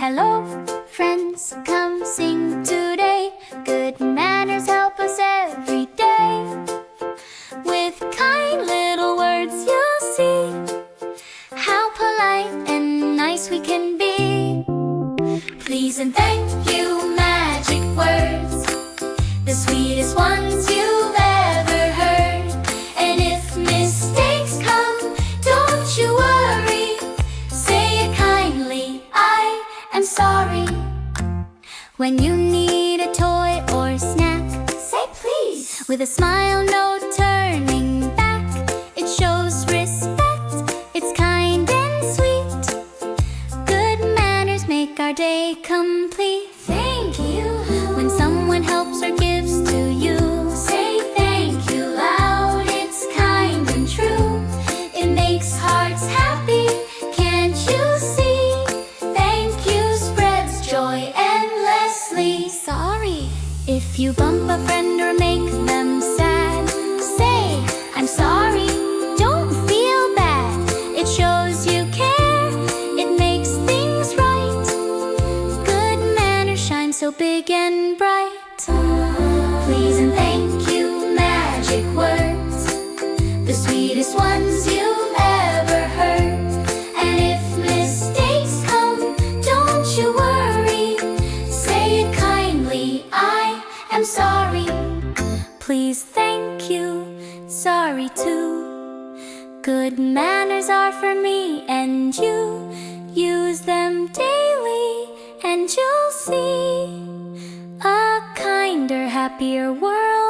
Hello, friends, come sing today. Good manners help us every day. With kind little words you'll see how polite and nice we can be. Please and thank you, magic words, the sweetest ones you've ever heard. And if mistakes come, don't you worry. Say it kindly, I am sorry. When you need a toy or snack, say please. With a smile, no turning back. It shows respect, it's kind and sweet. Good manners make our day complete. Thank you. When someone helps or gives to you, say thank you loud, it's kind and true. It makes hearts happy, can't you see? Thank you spreads joy endlessly. Sorry if you bump a friend or make them sad. Say, I'm sorry, don't feel bad. It shows you care, it makes things right. Good manners shine so big and bright. Please and thank you, magic words, the sweetest ones you've ever heard. And if mistakes come, don't you worry. Say it kindly, I am sorry. Please, thank you, sorry too. Good manners are for me and you. Use them daily and you'll see a kinder, happier world.